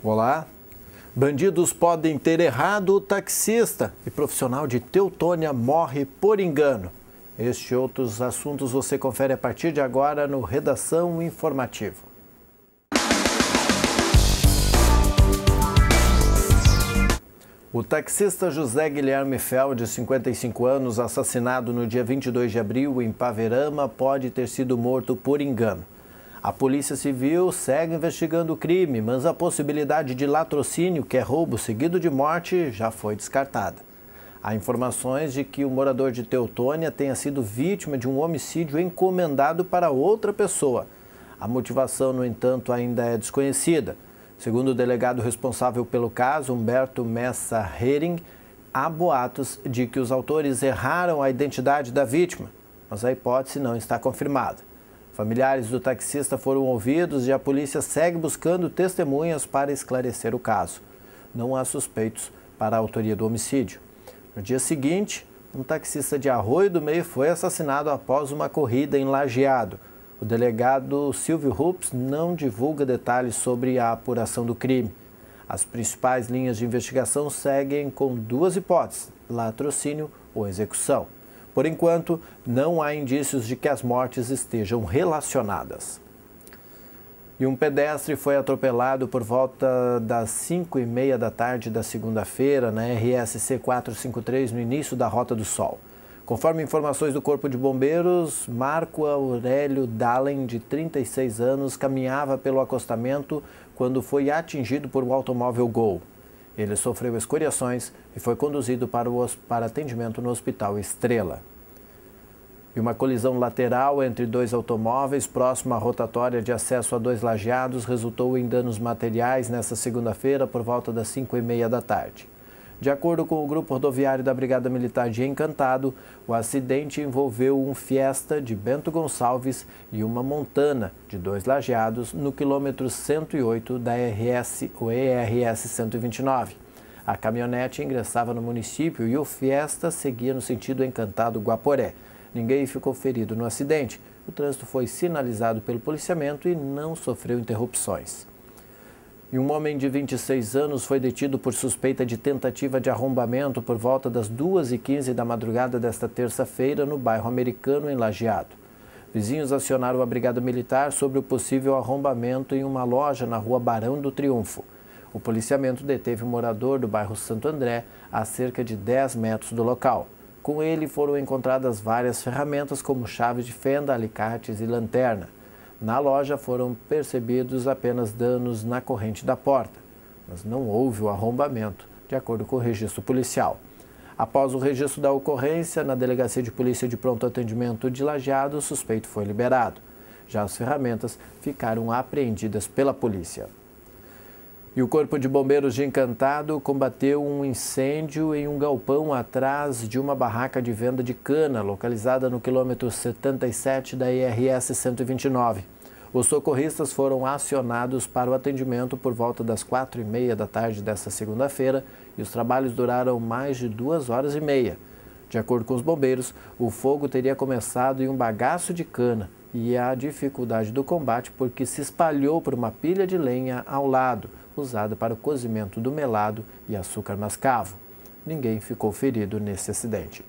Olá. Bandidos podem ter errado o taxista e profissional de Teutônia morre por engano. Este e outros assuntos você confere a partir de agora no Redação Informativo. O taxista José Guilherme Fel, de 55 anos, assassinado no dia 22 de abril em Paverama, pode ter sido morto por engano. A Polícia Civil segue investigando o crime, mas a possibilidade de latrocínio, que é roubo seguido de morte, já foi descartada. Há informações de que o morador de Teutônia tenha sido vítima de um homicídio encomendado para outra pessoa. A motivação, no entanto, ainda é desconhecida. Segundo o delegado responsável pelo caso, Humberto Messa Hering, há boatos de que os autores erraram a identidade da vítima, mas a hipótese não está confirmada. Familiares do taxista foram ouvidos e a polícia segue buscando testemunhas para esclarecer o caso. Não há suspeitos para a autoria do homicídio. No dia seguinte, um taxista de Arroio do Meio foi assassinado após uma corrida em Lajeado. O delegado Silvio Rups não divulga detalhes sobre a apuração do crime. As principais linhas de investigação seguem com duas hipóteses: latrocínio ou execução. Por enquanto, não há indícios de que as mortes estejam relacionadas. E um pedestre foi atropelado por volta das 5h30 da tarde da segunda-feira na RSC 453, no início da Rota do Sol. Conforme informações do Corpo de Bombeiros, Marco Aurélio Dalen, de 36 anos, caminhava pelo acostamento quando foi atingido por um automóvel Gol. Ele sofreu escoriações e foi conduzido para atendimento no Hospital Estrela. E uma colisão lateral entre dois automóveis próximo à rotatória de acesso a Dois Lajeados resultou em danos materiais nesta segunda-feira por volta das 5h30 da tarde. De acordo com o Grupo Rodoviário da Brigada Militar de Encantado, o acidente envolveu um Fiesta de Bento Gonçalves e uma Montana de Dois Lajeados no quilômetro 108 da ERS 129. A caminhonete ingressava no município e o Fiesta seguia no sentido Encantado-Guaporé. Ninguém ficou ferido no acidente. O trânsito foi sinalizado pelo policiamento e não sofreu interrupções. E um homem de 26 anos foi detido por suspeita de tentativa de arrombamento por volta das 2h15 da madrugada desta terça-feira no bairro Americano, em Lajeado. Vizinhos acionaram a Brigada Militar sobre o possível arrombamento em uma loja na rua Barão do Triunfo. O policiamento deteve um morador do bairro Santo André a cerca de 10 metros do local. Com ele foram encontradas várias ferramentas como chaves de fenda, alicates e lanterna. Na loja foram percebidos apenas danos na corrente da porta, mas não houve o arrombamento, de acordo com o registro policial. Após o registro da ocorrência, na Delegacia de Polícia de Pronto Atendimento de Lajeado, o suspeito foi liberado. Já as ferramentas ficaram apreendidas pela polícia. E o Corpo de Bombeiros de Encantado combateu um incêndio em um galpão atrás de uma barraca de venda de cana, localizada no quilômetro 77 da IRS 129. Os socorristas foram acionados para o atendimento por volta das 4h30 da tarde desta segunda-feira e os trabalhos duraram mais de 2h30. De acordo com os bombeiros, o fogo teria começado em um bagaço de cana e a dificuldade do combate porque se espalhou por uma pilha de lenha ao lado, usada para o cozimento do melado e açúcar mascavo. Ninguém ficou ferido nesse acidente.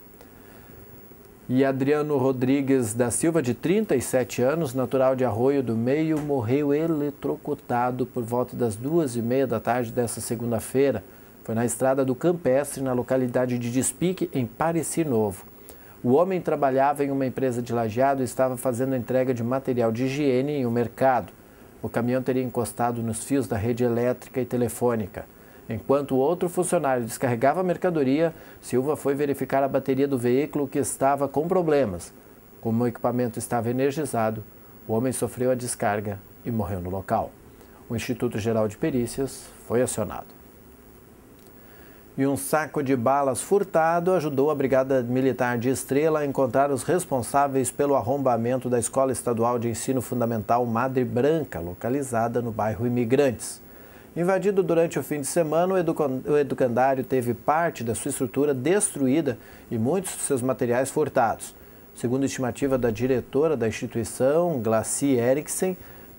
E Adriano Rodrigues da Silva, de 37 anos, natural de Arroio do Meio, morreu eletrocutado por volta das 2h30 da tarde desta segunda-feira. Foi na estrada do Campestre, na localidade de Despique, em Pareci Novo. O homem trabalhava em uma empresa de Lajeado e estava fazendo a entrega de material de higiene em um mercado. O caminhão teria encostado nos fios da rede elétrica e telefônica. Enquanto o outro funcionário descarregava a mercadoria, Silva foi verificar a bateria do veículo que estava com problemas. Como o equipamento estava energizado, o homem sofreu a descarga e morreu no local. O Instituto Geral de Perícias foi acionado. e um saco de balas furtado ajudou a Brigada Militar de Estrela a encontrar os responsáveis pelo arrombamento da Escola Estadual de Ensino Fundamental Madre Branca, localizada no bairro Imigrantes. Invadido durante o fim de semana, o educandário teve parte da sua estrutura destruída e muitos de seus materiais furtados. Segundo a estimativa da diretora da instituição, Glaci Eriksen,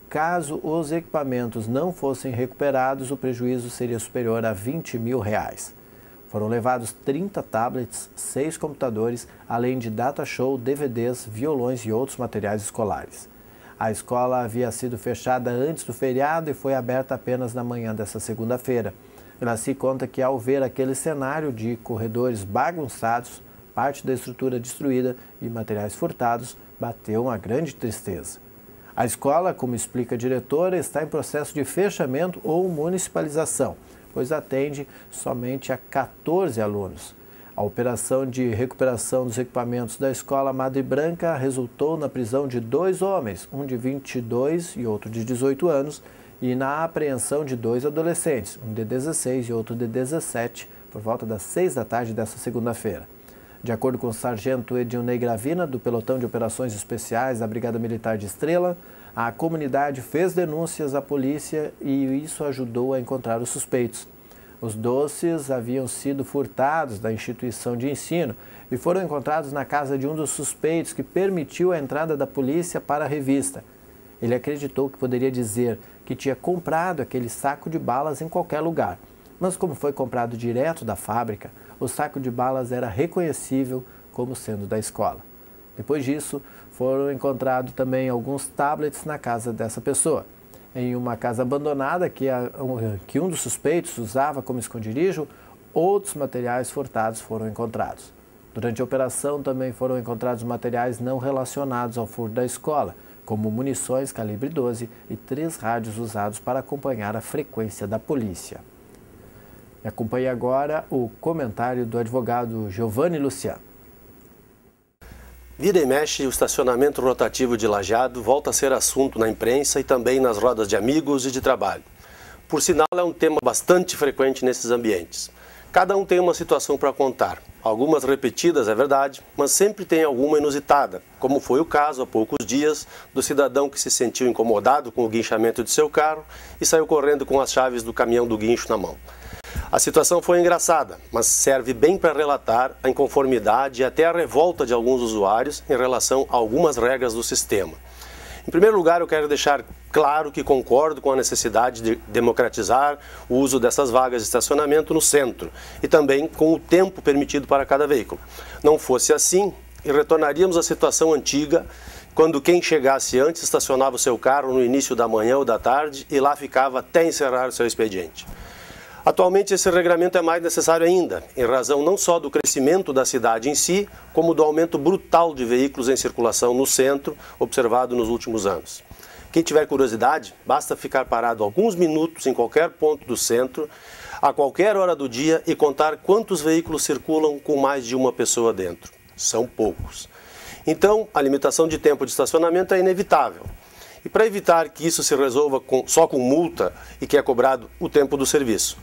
caso os equipamentos não fossem recuperados, o prejuízo seria superior a R$20 mil. Foram levados 30 tablets, 6 computadores, além de data show, DVDs, violões e outros materiais escolares. A escola havia sido fechada antes do feriado e foi aberta apenas na manhã desta segunda-feira. Glaci conta que, ao ver aquele cenário de corredores bagunçados, parte da estrutura destruída e materiais furtados, bateu uma grande tristeza. A escola, como explica a diretora, está em processo de fechamento ou municipalização, pois atende somente a 14 alunos. A operação de recuperação dos equipamentos da Escola Madre Branca resultou na prisão de 2 homens, um de 22 e outro de 18 anos, e na apreensão de 2 adolescentes, um de 16 e outro de 17, por volta das 6 da tarde desta segunda-feira. De acordo com o sargento Edilnei Gravina, do Pelotão de Operações Especiais da Brigada Militar de Estrela, a comunidade fez denúncias à polícia e isso ajudou a encontrar os suspeitos. Os doces haviam sido furtados da instituição de ensino e foram encontrados na casa de um dos suspeitos, que permitiu a entrada da polícia para a revista. Ele acreditou que poderia dizer que tinha comprado aquele saco de balas em qualquer lugar. Mas como foi comprado direto da fábrica, o saco de balas era reconhecível como sendo da escola. Depois disso, foram encontrados também alguns tablets na casa dessa pessoa. Em uma casa abandonada que um dos suspeitos usava como esconderijo, outros materiais furtados foram encontrados. Durante a operação também foram encontrados materiais não relacionados ao furto da escola, como munições calibre 12 e 3 rádios usados para acompanhar a frequência da polícia. Acompanhe agora o comentário do advogado Giovanni Luciano. Vira e mexe, o estacionamento rotativo de Lajeado volta a ser assunto na imprensa e também nas rodas de amigos e de trabalho. Por sinal, é um tema bastante frequente nesses ambientes. Cada um tem uma situação para contar. Algumas repetidas, é verdade, mas sempre tem alguma inusitada, como foi o caso há poucos dias do cidadão que se sentiu incomodado com o guinchamento de seu carro e saiu correndo com as chaves do caminhão do guincho na mão. A situação foi engraçada, mas serve bem para relatar a inconformidade e até a revolta de alguns usuários em relação a algumas regras do sistema. Em primeiro lugar, eu quero deixar claro que concordo com a necessidade de democratizar o uso dessas vagas de estacionamento no centro e também com o tempo permitido para cada veículo. Não fosse assim, retornaríamos à situação antiga, quando quem chegasse antes estacionava o seu carro no início da manhã ou da tarde e lá ficava até encerrar o seu expediente. Atualmente, esse regramento é mais necessário ainda, em razão não só do crescimento da cidade em si, como do aumento brutal de veículos em circulação no centro, observado nos últimos anos. Quem tiver curiosidade, basta ficar parado alguns minutos em qualquer ponto do centro, a qualquer hora do dia, e contar quantos veículos circulam com mais de uma pessoa dentro. São poucos. Então, a limitação de tempo de estacionamento é inevitável. E para evitar que isso se resolva só com multa e que é cobrado o tempo do serviço,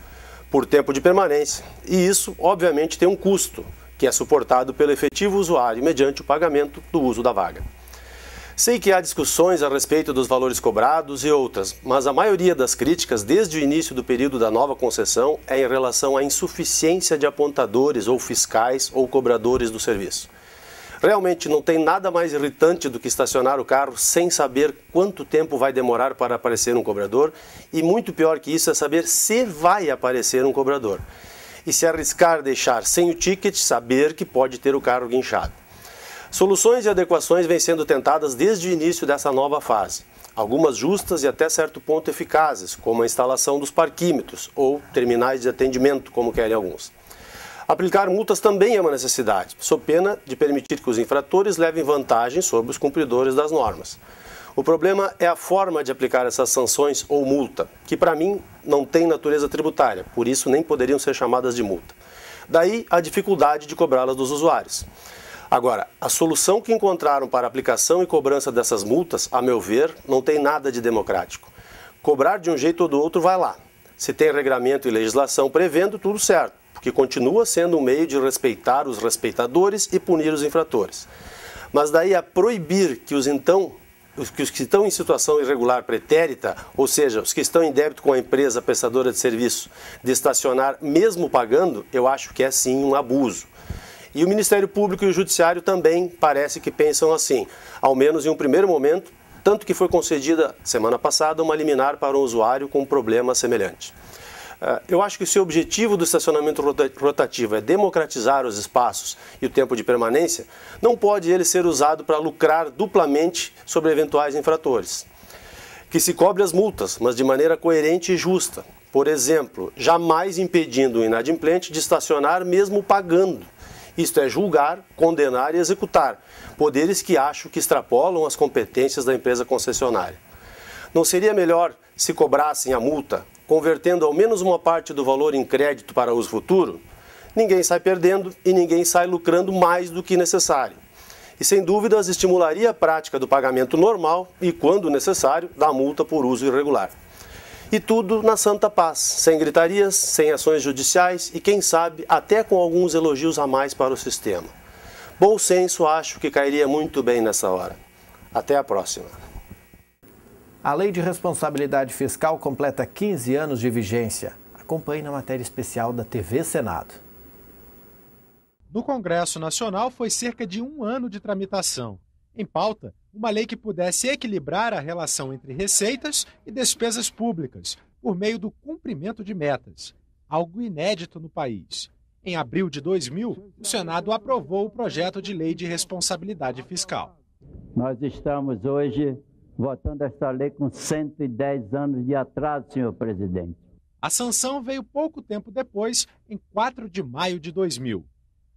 por tempo de permanência, e isso obviamente tem um custo, que é suportado pelo efetivo usuário mediante o pagamento do uso da vaga. Sei que há discussões a respeito dos valores cobrados e outras, mas a maioria das críticas desde o início do período da nova concessão é em relação à insuficiência de apontadores ou fiscais ou cobradores do serviço. Realmente não tem nada mais irritante do que estacionar o carro sem saber quanto tempo vai demorar para aparecer um cobrador, e muito pior que isso é saber se vai aparecer um cobrador. E se arriscar deixar sem o ticket, saber que pode ter o carro guinchado. Soluções e adequações vêm sendo tentadas desde o início dessa nova fase. Algumas justas e até certo ponto eficazes, como a instalação dos parquímetros ou terminais de atendimento, como querem alguns. Aplicar multas também é uma necessidade, sob pena de permitir que os infratores levem vantagem sobre os cumpridores das normas. O problema é a forma de aplicar essas sanções ou multa, que para mim não tem natureza tributária, por isso nem poderiam ser chamadas de multa. Daí a dificuldade de cobrá-las dos usuários. Agora, a solução que encontraram para a aplicação e cobrança dessas multas, a meu ver, não tem nada de democrático. Cobrar de um jeito ou do outro vai lá. Se tem regramento e legislação prevendo, tudo certo. porque continua sendo um meio de respeitar os respeitadores e punir os infratores. Mas daí a proibir que os que estão em situação irregular pretérita, ou seja, os que estão em débito com a empresa prestadora de serviço, de estacionar mesmo pagando, eu acho que é sim um abuso. E o Ministério Público e o Judiciário também parece que pensam assim, ao menos em um primeiro momento, tanto que foi concedida semana passada uma liminar para um usuário com um problema semelhante. Eu acho que se o objetivo do estacionamento rotativo é democratizar os espaços e o tempo de permanência, não pode ele ser usado para lucrar duplamente sobre eventuais infratores. Que se cobre as multas, mas de maneira coerente e justa. Por exemplo, jamais impedindo o inadimplente de estacionar mesmo pagando. Isto é julgar, condenar e executar, poderes que acho que extrapolam as competências da empresa concessionária. Não seria melhor se cobrassem a multa, convertendo ao menos uma parte do valor em crédito para uso futuro? Ninguém sai perdendo e ninguém sai lucrando mais do que necessário. E sem dúvidas estimularia a prática do pagamento normal e, quando necessário, da multa por uso irregular. E tudo na santa paz, sem gritarias, sem ações judiciais e, quem sabe, até com alguns elogios a mais para o sistema. Bom senso acho que cairia muito bem nessa hora. Até a próxima. A Lei de Responsabilidade Fiscal completa 15 anos de vigência. Acompanhe na matéria especial da TV Senado. No Congresso Nacional foi cerca de 1 ano de tramitação. Em pauta, uma lei que pudesse equilibrar a relação entre receitas e despesas públicas, por meio do cumprimento de metas, algo inédito no país. Em abril de 2000, o Senado aprovou o projeto de Lei de Responsabilidade Fiscal. Nós estamos hoje votando esta lei com 110 anos de atraso, senhor presidente. A sanção veio pouco tempo depois, em 4 de maio de 2000.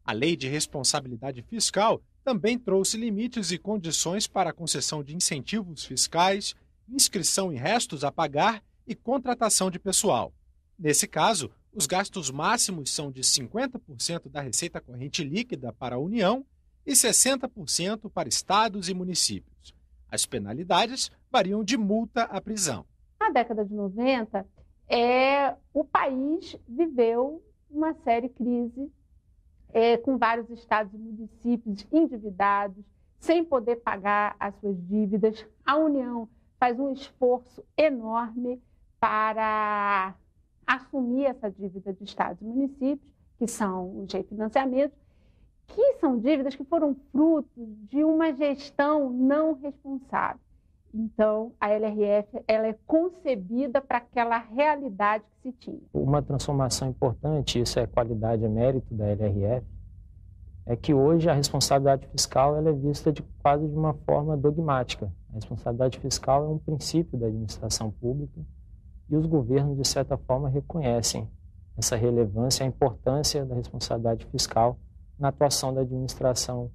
A Lei de Responsabilidade Fiscal também trouxe limites e condições para a concessão de incentivos fiscais, inscrição em restos a pagar e contratação de pessoal. Nesse caso, os gastos máximos são de 50% da receita corrente líquida para a União e 60% para estados e municípios. As penalidades variam de multa à prisão. Na década de 90, o país viveu uma séria crise, com vários estados e municípios endividados, sem poder pagar as suas dívidas. A União faz um esforço enorme para assumir essa dívida de estados e municípios, que são os refinanciamentos, que são dívidas que foram fruto de uma gestão não responsável. Então, a LRF ela é concebida para aquela realidade que se tinha. Uma transformação importante, isso é qualidade e mérito da LRF, é que hoje a responsabilidade fiscal ela é vista quase de uma forma dogmática. A responsabilidade fiscal é um princípio da administração pública e os governos, de certa forma, reconhecem essa relevância, a importância da responsabilidade fiscal na atuação da administração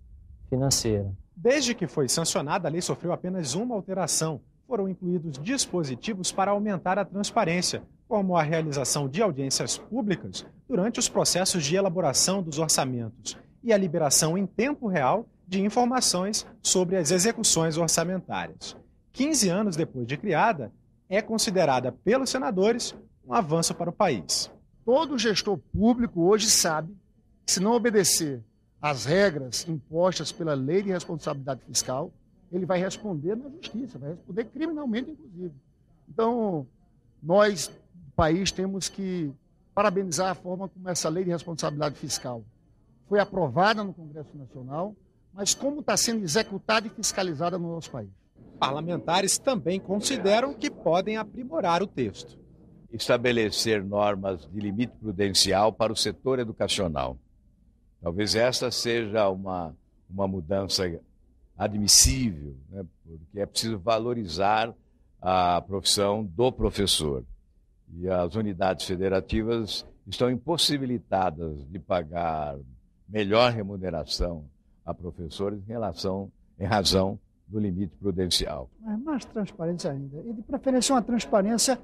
financeira. Desde que foi sancionada, a lei sofreu apenas uma alteração. Foram incluídos dispositivos para aumentar a transparência, como a realização de audiências públicas durante os processos de elaboração dos orçamentos e a liberação em tempo real de informações sobre as execuções orçamentárias. 15 anos depois de criada, é considerada pelos senadores um avanço para o país. Todo gestor público hoje sabe que, se não obedecer às regras impostas pela Lei de Responsabilidade Fiscal, ele vai responder na justiça, vai responder criminalmente, inclusive. Então, nós, do país, temos que parabenizar a forma como essa Lei de Responsabilidade Fiscal foi aprovada no Congresso Nacional, mas como está sendo executada e fiscalizada no nosso país. Parlamentares também consideram que podem aprimorar o texto. Estabelecer normas de limite prudencial para o setor educacional. Talvez essa seja uma mudança admissível, né? Porque é preciso valorizar a profissão do professor. E as unidades federativas estão impossibilitadas de pagar melhor remuneração a professores em razão do limite prudencial. Mas mais transparência ainda. E de preferência uma transparência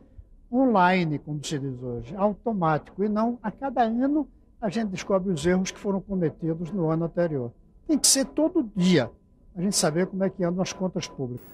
online, como se diz hoje, automático, e não a cada ano a gente descobre os erros que foram cometidos no ano anterior. Tem que ser todo dia, a gente saber como é que andam as contas públicas.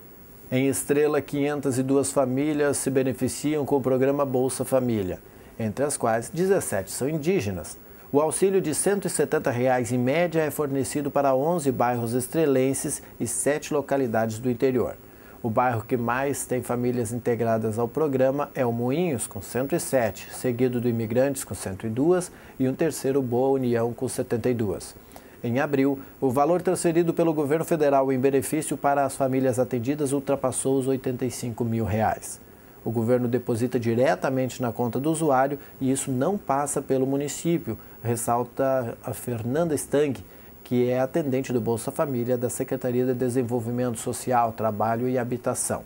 Em Estrela, 502 famílias se beneficiam com o programa Bolsa Família, entre as quais 17 são indígenas. O auxílio de R$ 170 em média é fornecido para 11 bairros estrelenses e 7 localidades do interior. O bairro que mais tem famílias integradas ao programa é o Moinhos, com 107, seguido do Imigrantes, com 102, e um terceiro Boa União, com 72. Em abril, o valor transferido pelo governo federal em benefício para as famílias atendidas ultrapassou os R$ 85 mil. O governo deposita diretamente na conta do usuário e isso não passa pelo município, ressalta a Fernanda Stang, que é atendente do Bolsa Família da Secretaria de Desenvolvimento Social, Trabalho e Habitação.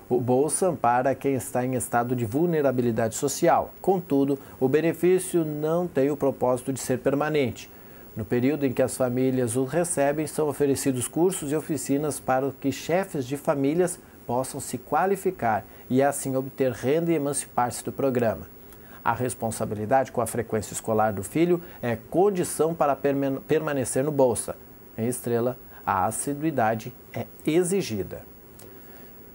O Bolsa ampara quem está em estado de vulnerabilidade social. Contudo, o benefício não tem o propósito de ser permanente. No período em que as famílias o recebem, são oferecidos cursos e oficinas para que chefes de famílias possam se qualificar e assim obter renda e emancipar-se do programa. A responsabilidade com a frequência escolar do filho é condição para permanecer no Bolsa. Em Estrela, a assiduidade é exigida.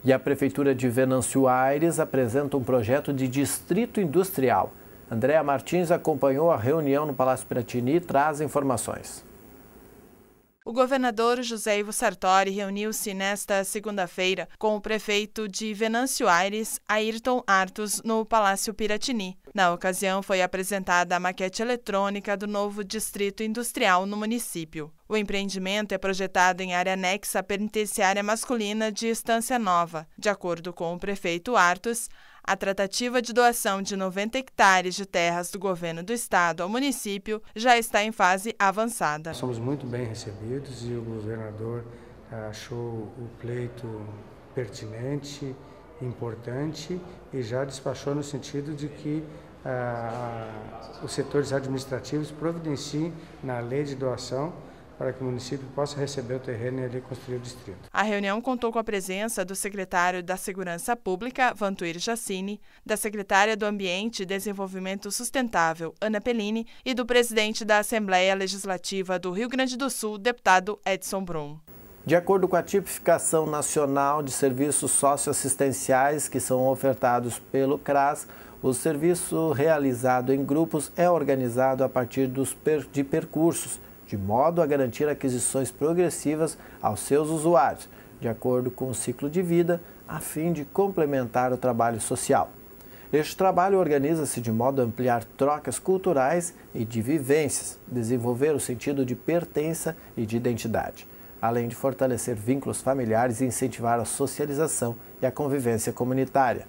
E a Prefeitura de Venâncio Aires apresenta um projeto de distrito industrial. Andréa Martins acompanhou a reunião no Palácio Piratini e traz informações. O governador José Ivo Sartori reuniu-se nesta segunda-feira com o prefeito de Venâncio Aires, Ayrton Artus, no Palácio Piratini. Na ocasião, foi apresentada a maquete eletrônica do novo distrito industrial no município. O empreendimento é projetado em área anexa à penitenciária masculina de Estância Nova. De acordo com o prefeito Artus, a tratativa de doação de 90 hectares de terras do governo do estado ao município já está em fase avançada. Somos muito bem recebidos e o governador achou o pleito pertinente, importante e já despachou no sentido de que os setores administrativos providenciem na lei de doação para que o município possa receber o terreno e ali construir o distrito. A reunião contou com a presença do secretário da Segurança Pública, Vantuir Jacini, da secretária do Ambiente e Desenvolvimento Sustentável, Ana Pellini, e do presidente da Assembleia Legislativa do Rio Grande do Sul, deputado Edson Brum. De acordo com a tipificação nacional de serviços socioassistenciais que são ofertados pelo CRAS, o serviço realizado em grupos é organizado a partir de percursos, de modo a garantir aquisições progressivas aos seus usuários, de acordo com o ciclo de vida, a fim de complementar o trabalho social. Este trabalho organiza-se de modo a ampliar trocas culturais e de vivências, desenvolver o sentido de pertença e de identidade, além de fortalecer vínculos familiares e incentivar a socialização e a convivência comunitária.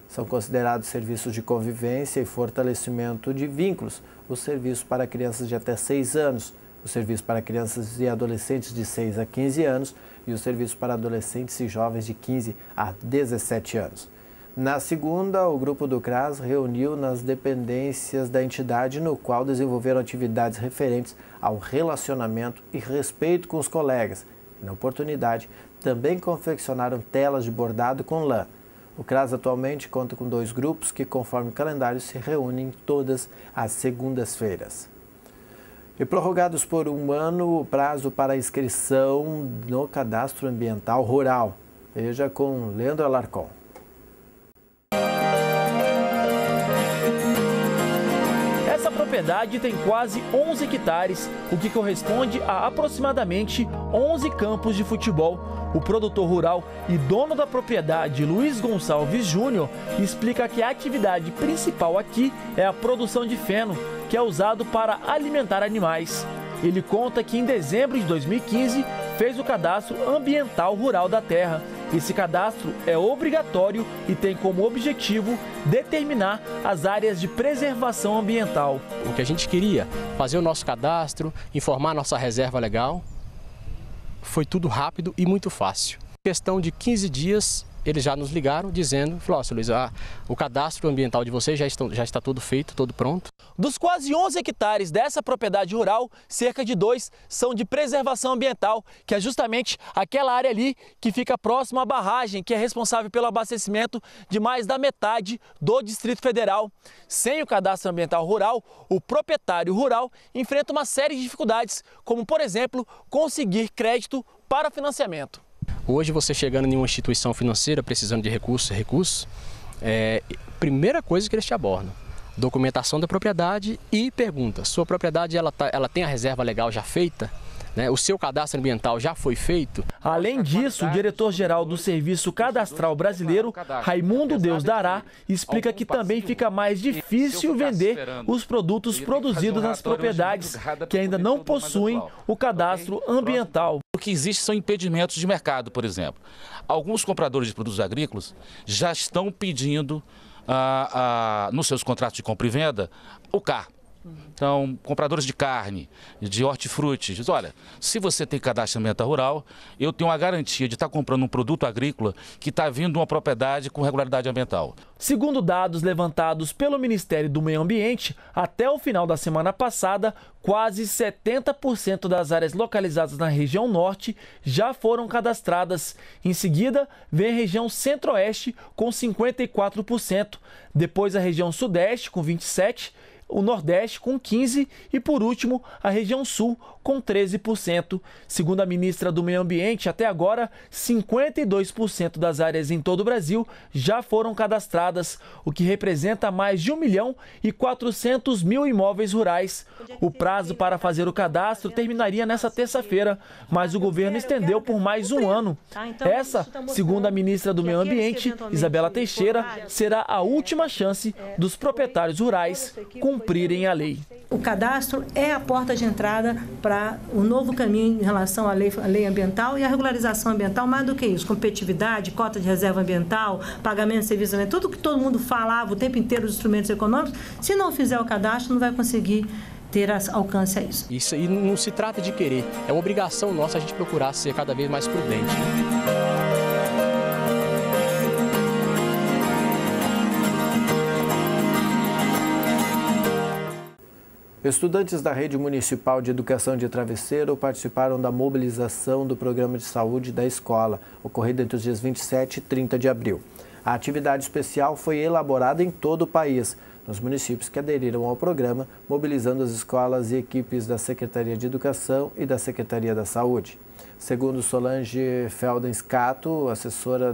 São considerados serviços de convivência e fortalecimento de vínculos os serviços para crianças de até 6 anos, o serviço para crianças e adolescentes de 6 a 15 anos e o serviço para adolescentes e jovens de 15 a 17 anos. Na segunda, o grupo do CRAS reuniu nas dependências da entidade, no qual desenvolveram atividades referentes ao relacionamento e respeito com os colegas. E, na oportunidade, também confeccionaram telas de bordado com lã. O CRAS atualmente conta com 2 grupos que, conforme o calendário, se reúnem todas as segundas-feiras. E prorrogados por 1 ano o prazo para inscrição no Cadastro Ambiental Rural. Veja com Leandro Alarcon. Essa propriedade tem quase 11 hectares, o que corresponde a aproximadamente 11 campos de futebol. O produtor rural e dono da propriedade, Luiz Gonçalves Júnior, explica que a atividade principal aqui é a produção de feno, que é usado para alimentar animais. Ele conta que em dezembro de 2015 fez o Cadastro Ambiental Rural da Terra. Esse cadastro é obrigatório e tem como objetivo determinar as áreas de preservação ambiental. O que a gente queria, fazer o nosso cadastro, informar nossa reserva legal, foi tudo rápido e muito fácil. Em questão de 15 dias, eles já nos ligaram dizendo, falou, seu Luiz, o cadastro ambiental de vocês já está tudo feito, todo pronto. Dos quase 11 hectares dessa propriedade rural, cerca de 2 são de preservação ambiental, que é justamente aquela área ali que fica próximo à barragem, que é responsável pelo abastecimento de mais da metade do Distrito Federal. Sem o cadastro ambiental rural, o proprietário rural enfrenta uma série de dificuldades, como, por exemplo, conseguir crédito para financiamento. Hoje, você chegando em uma instituição financeira precisando de recursos, primeira coisa que eles te abordam, documentação da propriedade e pergunta: sua propriedade ela tem a reserva legal já feita? O seu cadastro ambiental já foi feito? Além disso, o diretor-geral do Serviço Cadastral Brasileiro, Raimundo Deus Dará, explica que também fica mais difícil vender os produtos produzidos nas propriedades que ainda não possuem o cadastro ambiental. O que existe são impedimentos de mercado, por exemplo. Alguns compradores de produtos agrícolas já estão pedindo, nos seus contratos de compra e venda, o CAR. Então, compradores de carne, de hortifruti, diz: olha, se você tem cadastro ambiental rural, eu tenho uma garantia de estar comprando um produto agrícola que está vindo de uma propriedade com regularidade ambiental. Segundo dados levantados pelo Ministério do Meio Ambiente, até o final da semana passada, quase 70% das áreas localizadas na região norte já foram cadastradas. Em seguida, vem a região centro-oeste com 54%, depois a região sudeste com 27%, o Nordeste com 15% e, por último, a região Sul com 13%. Segundo a ministra do Meio Ambiente, até agora, 52% das áreas em todo o Brasil já foram cadastradas, o que representa mais de 1.400.000 imóveis rurais. O prazo para fazer o cadastro terminaria nesta terça-feira, mas o governo estendeu por mais um ano. Essa, segundo a ministra do Meio Ambiente, Isabela Teixeira, será a última chance dos proprietários rurais cumprirem a lei. O cadastro é a porta de entrada para o novo caminho em relação à lei ambiental e à regularização ambiental. Mais do que isso, competitividade, cota de reserva ambiental, pagamento de serviços ambientais, tudo que todo mundo falava o tempo inteiro, os instrumentos econômicos, se não fizer o cadastro, não vai conseguir ter alcance a isso. Isso e não se trata de querer, é uma obrigação nossa a gente procurar ser cada vez mais prudente. Estudantes da Rede Municipal de Educação de Travesseiro participaram da mobilização do Programa de Saúde da escola, ocorrida entre os dias 27 e 30 de abril. A atividade especial foi elaborada em todo o país, nos municípios que aderiram ao programa, mobilizando as escolas e equipes da Secretaria de Educação e da Secretaria da Saúde. Segundo Solange Feldenscato, assessora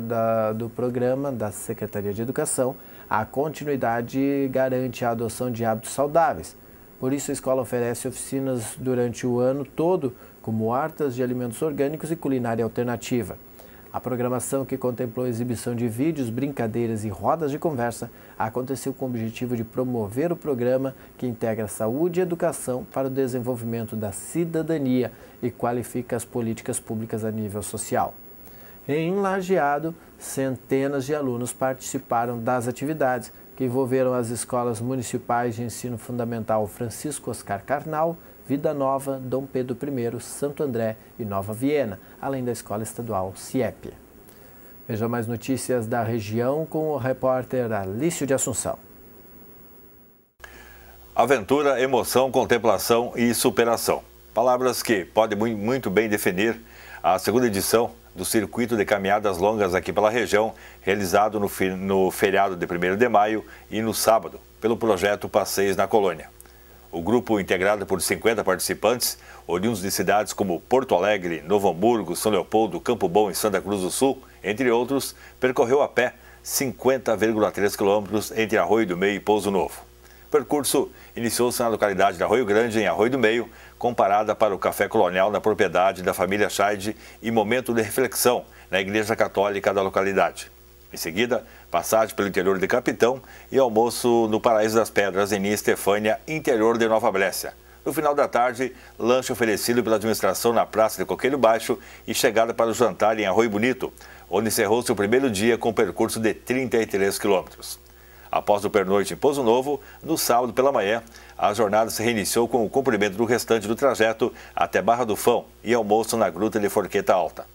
do programa da Secretaria de Educação, a continuidade garante a adoção de hábitos saudáveis. Por isso, a escola oferece oficinas durante o ano todo, como hortas de alimentos orgânicos e culinária alternativa. A programação, que contemplou exibição de vídeos, brincadeiras e rodas de conversa, aconteceu com o objetivo de promover o programa que integra saúde e educação para o desenvolvimento da cidadania e qualifica as políticas públicas a nível social. Em Lajeado, centenas de alunos participaram das atividades, que envolveram as escolas municipais de ensino fundamental Francisco Oscar Carnal, Vida Nova, Dom Pedro I, Santo André e Nova Viena, além da escola estadual CIEP. Veja mais notícias da região com o repórter Alício de Assunção. Aventura, emoção, contemplação e superação. Palavras que podem muito bem definir a segunda edição do Circuito de Caminhadas Longas aqui pela região, realizado no feriado de 1º de maio e no sábado, pelo projeto Passeios na Colônia. O grupo, integrado por 50 participantes, oriundos de cidades como Porto Alegre, Novo Hamburgo, São Leopoldo, Campo Bom e Santa Cruz do Sul, entre outros, percorreu a pé 50,3 quilômetros entre Arroio do Meio e Pouso Novo. O percurso iniciou-se na localidade de Arroio Grande, em Arroio do Meio, com parada para o café colonial na propriedade da família Scheid e momento de reflexão na Igreja Católica da localidade. Em seguida, passagem pelo interior de Capitão e almoço no Paraíso das Pedras, em Estefânia, interior de Nova Brécia. No final da tarde, lanche oferecido pela administração na Praça de Coqueiro Baixo e chegada para o jantar em Arroio Bonito, onde encerrou-se o primeiro dia com um percurso de 33 quilômetros. Após o pernoite em Pouso Novo, no sábado pela manhã, a jornada se reiniciou com o cumprimento do restante do trajeto até Barra do Fão e almoço na Gruta de Forqueta Alta.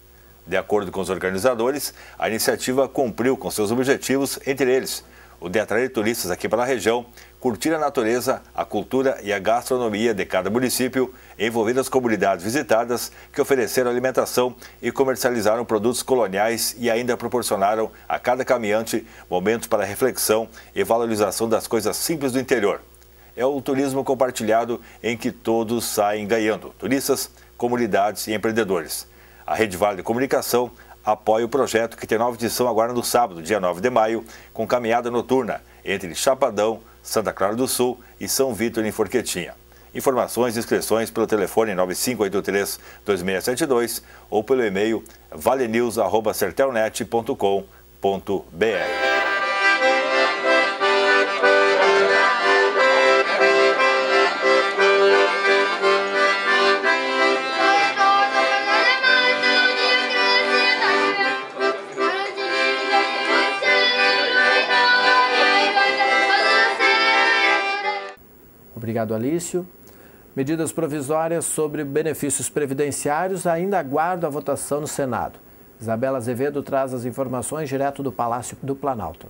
De acordo com os organizadores, a iniciativa cumpriu com seus objetivos, entre eles o de atrair turistas aqui para a região, curtir a natureza, a cultura e a gastronomia de cada município, envolver as comunidades visitadas que ofereceram alimentação e comercializaram produtos coloniais e ainda proporcionaram a cada caminhante momentos para reflexão e valorização das coisas simples do interior. É o turismo compartilhado em que todos saem ganhando, turistas, comunidades e empreendedores. A Rede Vale de Comunicação apoia o projeto, que tem nova edição agora no sábado, dia 9 de maio, com caminhada noturna entre Chapadão, Santa Clara do Sul e São Vítor em Forquetinha. Informações e inscrições pelo telefone 9583-2672 ou pelo e-mail valenews@sertelnet.com.br. Obrigado, Alício. Medidas provisórias sobre benefícios previdenciários ainda aguardam a votação no Senado. Isabela Azevedo traz as informações direto do Palácio do Planalto.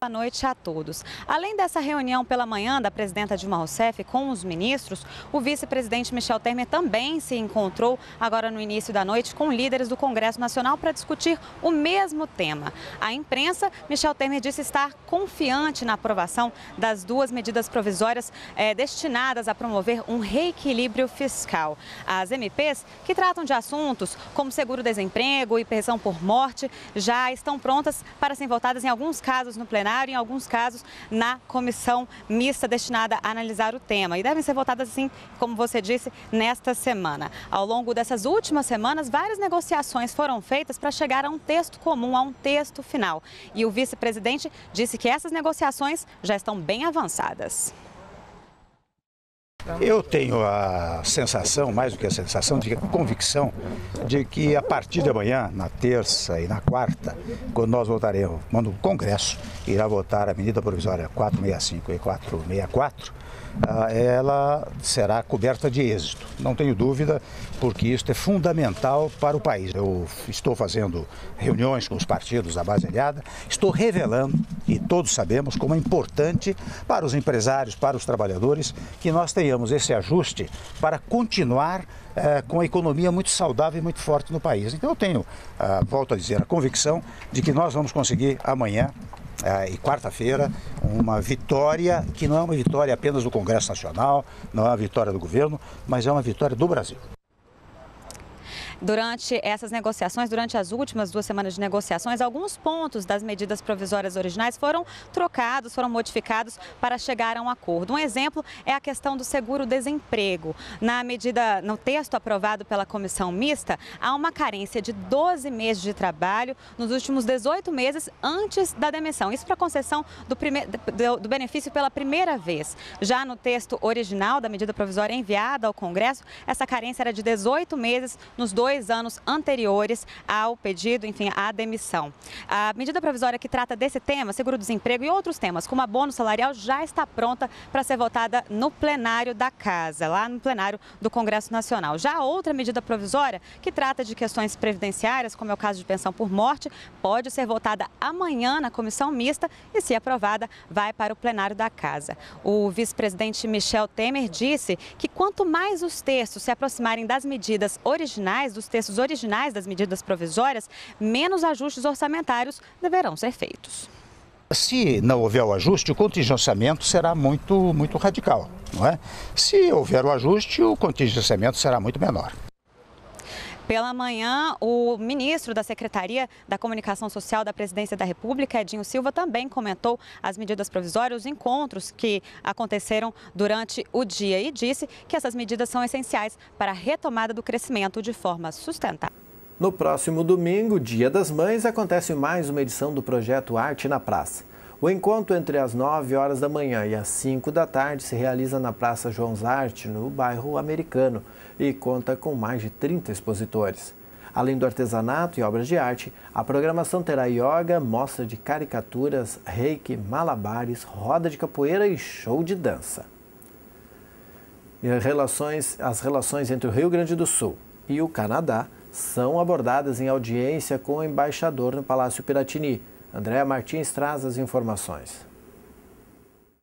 Boa noite a todos. Além dessa reunião pela manhã da presidenta Dilma Rousseff com os ministros, o vice-presidente Michel Temer também se encontrou agora no início da noite com líderes do Congresso Nacional para discutir o mesmo tema. À imprensa, Michel Temer disse estar confiante na aprovação das duas medidas provisórias destinadas a promover um reequilíbrio fiscal. As MPs, que tratam de assuntos como seguro-desemprego e pensão por morte, já estão prontas para serem votadas em alguns casos no plenário, em alguns casos na comissão mista destinada a analisar o tema. E devem ser votadas, assim, como você disse, nesta semana. Ao longo dessas últimas semanas, várias negociações foram feitas para chegar a um texto comum, a um texto final. E o vice-presidente disse que essas negociações já estão bem avançadas. Eu tenho a sensação, mais do que a sensação, de convicção de que a partir de amanhã, na terça e na quarta, quando nós votaremos, quando o Congresso irá votar a medida provisória 465 e 464, ela será coberta de êxito. Não tenho dúvida, porque isso é fundamental para o país. Eu estou fazendo reuniões com os partidos da base aliada, estou revelando, e todos sabemos, como é importante para os empresários, para os trabalhadores, que nós tenhamos esse ajuste para continuar com a economia muito saudável e muito forte no país. Então eu tenho, volto a dizer, a convicção de que nós vamos conseguir amanhã e quarta-feira uma vitória que não é uma vitória apenas do Congresso Nacional, não é uma vitória do governo, mas é uma vitória do Brasil. Durante essas negociações, durante as últimas 2 semanas de negociações, alguns pontos das medidas provisórias originais foram trocados, foram modificados para chegar a um acordo. Um exemplo é a questão do seguro-desemprego. No texto aprovado pela comissão mista, há uma carência de 12 meses de trabalho nos últimos 18 meses antes da demissão. Isso para concessão do benefício pela primeira vez. Já no texto original da medida provisória enviada ao Congresso, essa carência era de 18 meses nos 2 anos anteriores ao pedido, enfim, à demissão. A medida provisória que trata desse tema, seguro-desemprego e outros temas, como abono salarial, já está pronta para ser votada no plenário da Casa, lá no plenário do Congresso Nacional. Já a outra medida provisória, que trata de questões previdenciárias, como é o caso de pensão por morte, pode ser votada amanhã na comissão mista e, se aprovada, vai para o plenário da Casa. O vice-presidente Michel Temer disse que quanto mais os textos se aproximarem das medidas originais, dos textos originais das medidas provisórias, menos ajustes orçamentários deverão ser feitos. Se não houver o ajuste, o contingenciamento será muito radical, não é? Se houver o ajuste, o contingenciamento será muito menor. Pela manhã, o ministro da Secretaria da Comunicação Social da Presidência da República, Edinho Silva, também comentou as medidas provisórias, os encontros que aconteceram durante o dia e disse que essas medidas são essenciais para a retomada do crescimento de forma sustentável. No próximo domingo, Dia das Mães, acontece mais uma edição do projeto Arte na Praça. O encontro entre as 9 horas da manhã e as 5 da tarde se realiza na Praça João Zarte, no bairro Americano, e conta com mais de 30 expositores. Além do artesanato e obras de arte, a programação terá yoga, mostra de caricaturas, reiki, malabares, roda de capoeira e show de dança. As relações entre o Rio Grande do Sul e o Canadá são abordadas em audiência com o embaixador no Palácio Piratini. Andréa Martins traz as informações.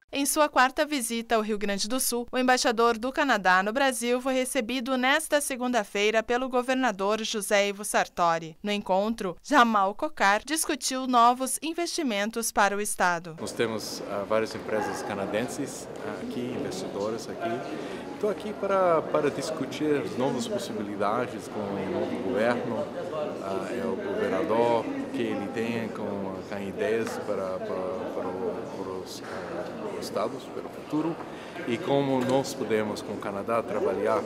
Em sua 4ª visita ao Rio Grande do Sul, o embaixador do Canadá no Brasil foi recebido nesta segunda-feira pelo governador José Ivo Sartori. No encontro, Jamal Cocar discutiu novos investimentos para o estado. Nós temos várias empresas canadenses aqui, investidores aqui. Estou aqui para discutir as novas possibilidades com o novo governo, o governador, que ele tem com ideias para os estados pelo futuro e como nós podemos, com o Canadá, trabalhar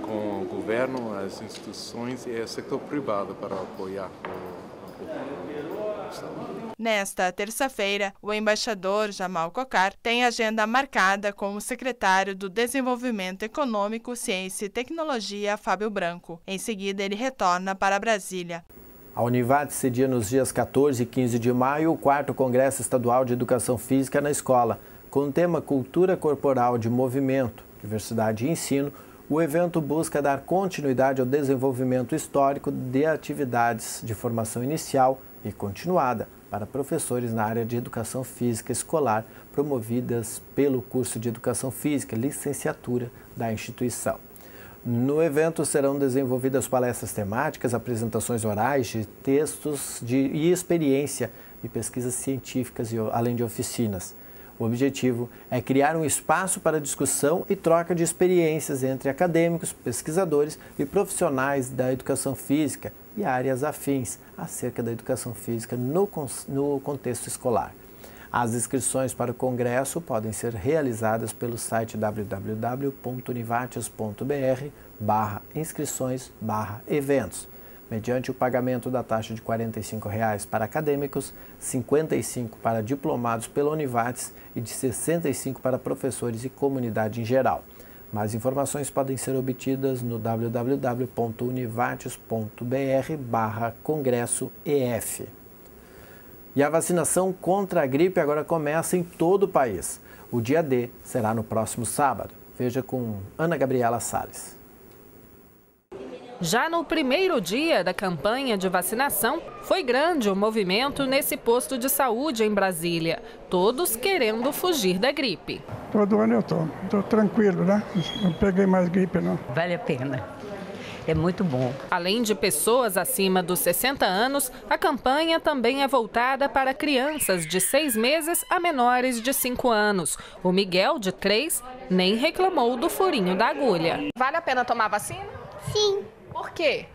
com o governo, as instituições e o setor privado para apoiar o estado. Nesta terça-feira, o embaixador Jamal Cocar tem agenda marcada com o secretário do Desenvolvimento Econômico, Ciência e Tecnologia, Fábio Branco. Em seguida, ele retorna para Brasília. A Univates cedia nos dias 14 e 15 de maio o 4º Congresso Estadual de Educação Física na Escola. Com o tema Cultura Corporal de Movimento, Diversidade e Ensino, o evento busca dar continuidade ao desenvolvimento histórico de atividades de formação inicial e continuada para professores na área de Educação Física Escolar, promovidas pelo curso de Educação Física, licenciatura da instituição. No evento serão desenvolvidas palestras temáticas, apresentações orais de textos e experiência e pesquisas científicas, além de oficinas. O objetivo é criar um espaço para discussão e troca de experiências entre acadêmicos, pesquisadores e profissionais da educação física e áreas afins acerca da educação física no contexto escolar. As inscrições para o congresso podem ser realizadas pelo site www.univates.br/inscrições/eventos, mediante o pagamento da taxa de R$ 45,00 para acadêmicos, R$ 55,00 para diplomados pela Univates e de R$ 65,00 para professores e comunidade em geral. Mais informações podem ser obtidas no www.univates.br/congresso-EF. E a vacinação contra a gripe agora começa em todo o país. O dia D será no próximo sábado. Veja com Ana Gabriela Salles. Já no primeiro dia da campanha de vacinação, foi grande o movimento nesse posto de saúde em Brasília. Todos querendo fugir da gripe. Todo ano eu tô tranquilo, né? Não peguei mais gripe, não. Vale a pena. É muito bom. Além de pessoas acima dos 60 anos, a campanha também é voltada para crianças de 6 meses a menores de 5 anos. O Miguel, de 3, nem reclamou do furinho da agulha. Vale a pena tomar vacina? Sim. Por quê?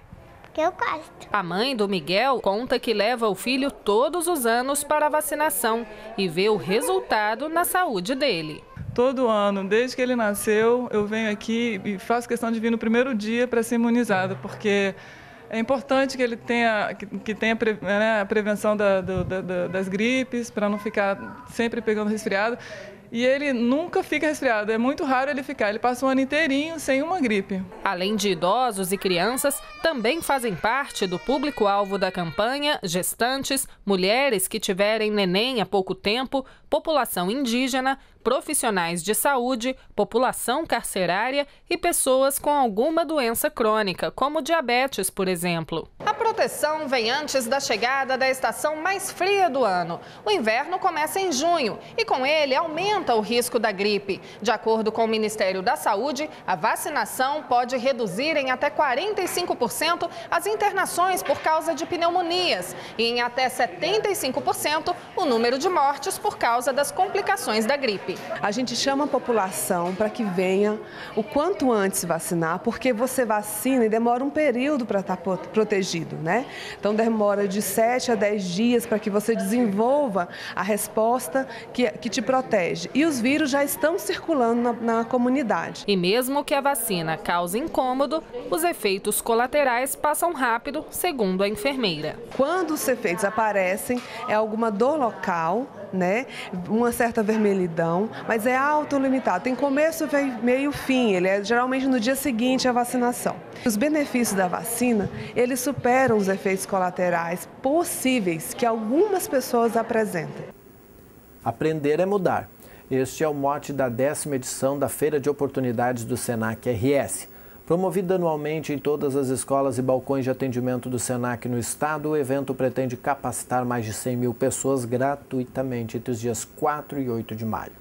Porque eu gosto. A mãe do Miguel conta que leva o filho todos os anos para a vacinação e vê o resultado na saúde dele. Todo ano, desde que ele nasceu, eu venho aqui e faço questão de vir no primeiro dia para ser imunizado, porque é importante que ele tenha, a prevenção das gripes, para não ficar sempre pegando resfriado. E ele nunca fica resfriado, é muito raro ele ficar, ele passa o ano inteirinho sem uma gripe. Além de idosos e crianças, também fazem parte do público-alvo da campanha gestantes, mulheres que tiverem neném há pouco tempo, população indígena, profissionais de saúde, população carcerária e pessoas com alguma doença crônica, como diabetes, por exemplo. A proteção vem antes da chegada da estação mais fria do ano. O inverno começa em junho e com ele aumenta o risco da gripe. De acordo com o Ministério da Saúde, a vacinação pode reduzir em até 45% as internações por causa de pneumonias e em até 75% o número de mortes por causa das complicações da gripe. A gente chama a população para que venha o quanto antes vacinar, porque você vacina e demora um período para estar protegido, né? Então demora de 7 a 10 dias para que você desenvolva a resposta que te protege. E os vírus já estão circulando na comunidade. E mesmo que a vacina cause incômodo, os efeitos colaterais passam rápido, segundo a enfermeira. Quando os efeitos aparecem, é alguma dor local, né? Uma certa vermelhidão, mas é autolimitado. Tem começo, meio, fim. Ele é geralmente no dia seguinte à vacinação. Os benefícios da vacina, eles superam os efeitos colaterais possíveis que algumas pessoas apresentam. Aprender é mudar. Este é o mote da 10ª edição da Feira de Oportunidades do Senac RS. Promovido anualmente em todas as escolas e balcões de atendimento do Senac no estado, o evento pretende capacitar mais de 100 mil pessoas gratuitamente entre os dias 4 e 8 de maio.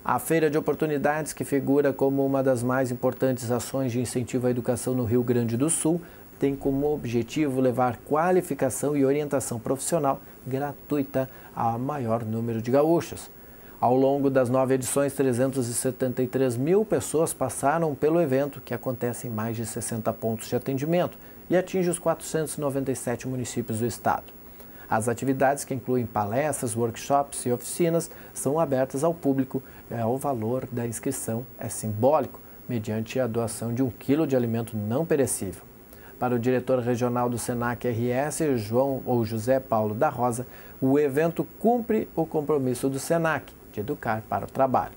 A Feira de Oportunidades, que figura como uma das mais importantes ações de incentivo à educação no Rio Grande do Sul, tem como objetivo levar qualificação e orientação profissional gratuita a maior número de gaúchos. Ao longo das 9 edições, 373 mil pessoas passaram pelo evento, que acontece em mais de 60 pontos de atendimento e atinge os 497 municípios do estado. As atividades, que incluem palestras, workshops e oficinas, são abertas ao público e o valor da inscrição é simbólico, mediante a doação de 1 quilo de alimento não perecível. Para o diretor regional do Senac RS, José Paulo da Rosa, o evento cumpre o compromisso do Senac de educar para o trabalho.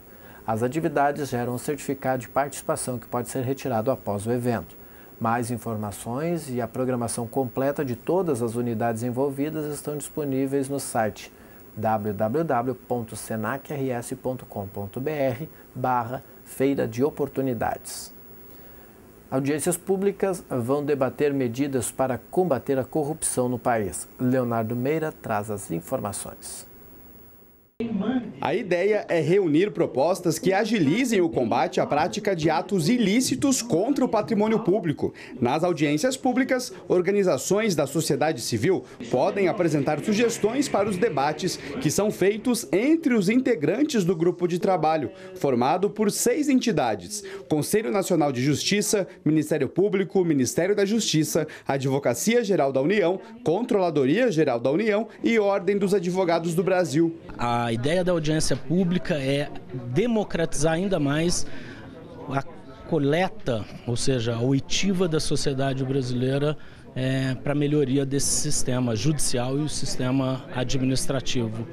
As atividades geram um certificado de participação que pode ser retirado após o evento. Mais informações e a programação completa de todas as unidades envolvidas estão disponíveis no site www.senacrs.com.br/Feira de Oportunidades. Audiências públicas vão debater medidas para combater a corrupção no país. Leonardo Meira traz as informações. A ideia é reunir propostas que agilizem o combate à prática de atos ilícitos contra o patrimônio público. Nas audiências públicas, organizações da sociedade civil podem apresentar sugestões para os debates que são feitos entre os integrantes do grupo de trabalho, formado por 6 entidades: Conselho Nacional de Justiça, Ministério Público, Ministério da Justiça, Advocacia Geral da União, Controladoria Geral da União e Ordem dos Advogados do Brasil. A ideia da audiência pública é democratizar ainda mais a coleta, ou seja, a oitiva da sociedade brasileira para a melhoria desse sistema judicial e o sistema administrativo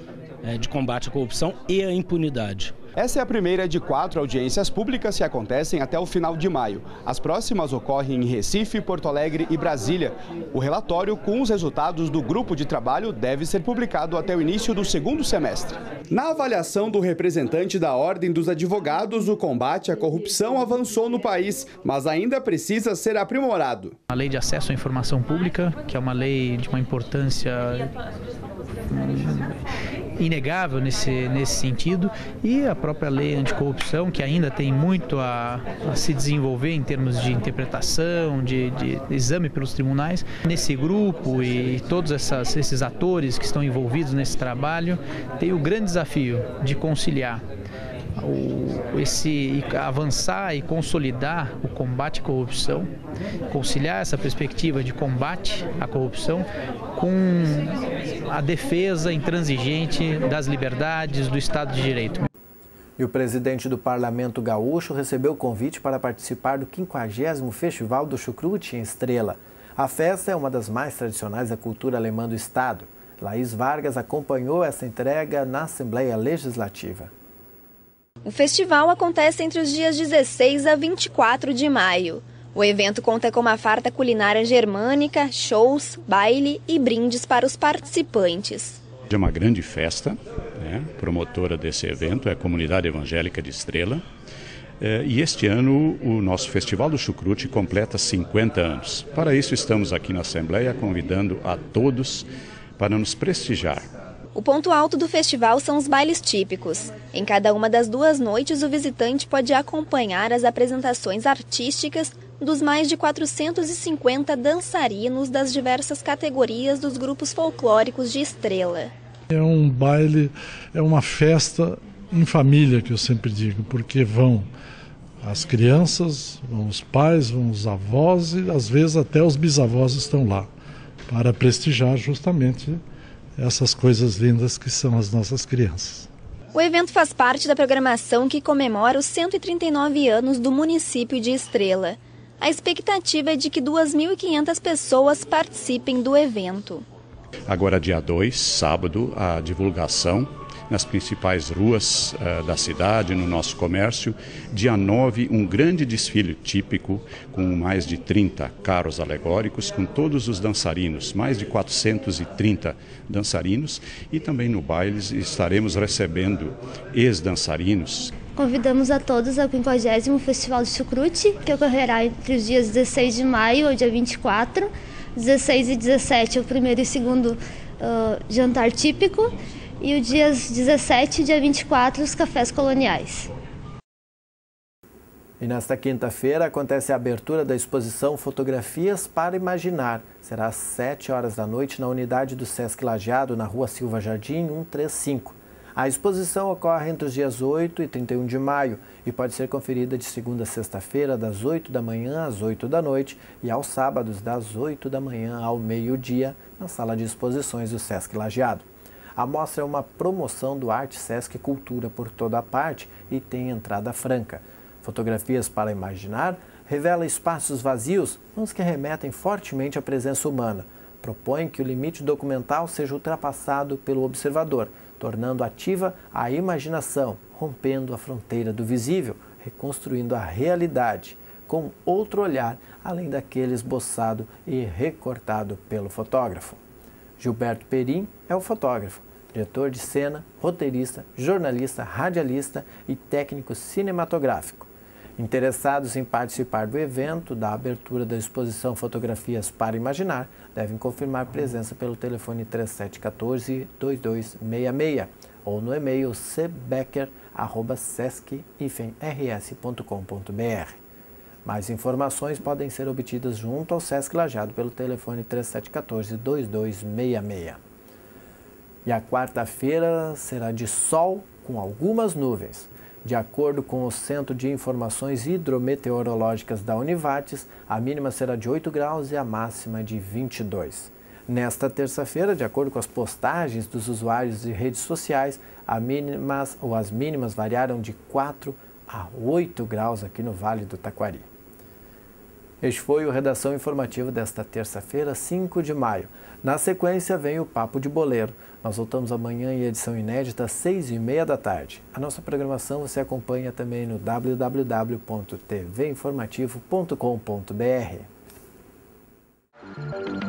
de combate à corrupção e à impunidade. Essa é a primeira de 4 audiências públicas que acontecem até o final de maio. As próximas ocorrem em Recife, Porto Alegre e Brasília. O relatório com os resultados do grupo de trabalho deve ser publicado até o início do 2º semestre. Na avaliação do representante da Ordem dos Advogados, o combate à corrupção avançou no país, mas ainda precisa ser aprimorado. A Lei de Acesso à Informação Pública, que é uma lei de uma importância inegável nesse sentido, e a própria lei anticorrupção, que ainda tem muito a se desenvolver em termos de interpretação, de exame pelos tribunais. Nesse grupo e todos esses atores que estão envolvidos nesse trabalho, tem o grande desafio de conciliar avançar e consolidar o combate à corrupção, conciliar essa perspectiva de combate à corrupção com a defesa intransigente das liberdades do Estado de Direito. E o presidente do Parlamento Gaúcho recebeu o convite para participar do 50º Festival do Chucrute em Estrela. A festa é uma das mais tradicionais da cultura alemã do Estado. Laís Vargas acompanhou essa entrega na Assembleia Legislativa. O festival acontece entre os dias 16 a 24 de maio. O evento conta com uma farta culinária germânica, shows, baile e brindes para os participantes. É uma grande festa, promotora desse evento é a Comunidade Evangélica de Estrela. E este ano o nosso Festival do Chucrute completa 50 anos. Para isso estamos aqui na Assembleia convidando a todos para nos prestigiar. O ponto alto do festival são os bailes típicos. Em cada uma das 2 noites, o visitante pode acompanhar as apresentações artísticas dos mais de 450 dançarinos das diversas categorias dos grupos folclóricos de Estrela. É um baile, é uma festa em família, que eu sempre digo, porque vão as crianças, vão os pais, vão os avós e às vezes até os bisavós estão lá para prestigiar justamente essas coisas lindas que são as nossas crianças. O evento faz parte da programação que comemora os 139 anos do município de Estrela. A expectativa é de que 2.500 pessoas participem do evento. Agora, dia 2, sábado, a divulgação nas principais ruas da cidade, no nosso comércio. Dia 9, um grande desfile típico com mais de 30 carros alegóricos, com todos os dançarinos, mais de 430 dançarinos. E também no baile estaremos recebendo ex-dançarinos. Convidamos a todos ao 50º Festival de Chucrute, que ocorrerá entre os dias 16 de maio ao dia 24, 16 e 17 é o primeiro e segundo jantar típico, e os dias 17 e dia 24 os cafés coloniais. E nesta quinta-feira acontece a abertura da exposição Fotografias para Imaginar. Será às 7 horas da noite na unidade do Sesc Lajeado, na Rua Silva Jardim 135. A exposição ocorre entre os dias 8 e 31 de maio e pode ser conferida de segunda a sexta-feira, das 8 da manhã às 8 da noite e aos sábados, das 8 da manhã ao meio-dia, na sala de exposições do Sesc Lajeado. A mostra é uma promoção do Arte Sesc Cultura por toda a parte e tem entrada franca. Fotografias para imaginar revela espaços vazios, mas que remetem fortemente à presença humana. Propõe que o limite documental seja ultrapassado pelo observador, tornando ativa a imaginação, rompendo a fronteira do visível, reconstruindo a realidade, com outro olhar, além daquele esboçado e recortado pelo fotógrafo. Gilberto Perim é o fotógrafo, diretor de cena, roteirista, jornalista, radialista e técnico cinematográfico. Interessados em participar do evento da abertura da exposição Fotografias para Imaginar, devem confirmar presença pelo telefone 3714-2266 ou no e-mail cbecker@sesc-rs.com.br. Mais informações podem ser obtidas junto ao Sesc Lajeado pelo telefone 3714-2266. E a quarta-feira será de sol com algumas nuvens. De acordo com o Centro de Informações Hidrometeorológicas da Univates, a mínima será de 8 graus e a máxima de 22. Nesta terça-feira, de acordo com as postagens dos usuários de redes sociais, as mínimas variaram de 4 a 8 graus aqui no Vale do Taquari. Este foi o Redação Informativa desta terça-feira, 5 de maio. Na sequência vem o Papo de Boleiro. Nós voltamos amanhã em edição inédita às 6h30 da tarde. A nossa programação você acompanha também no www.tvinformativo.com.br.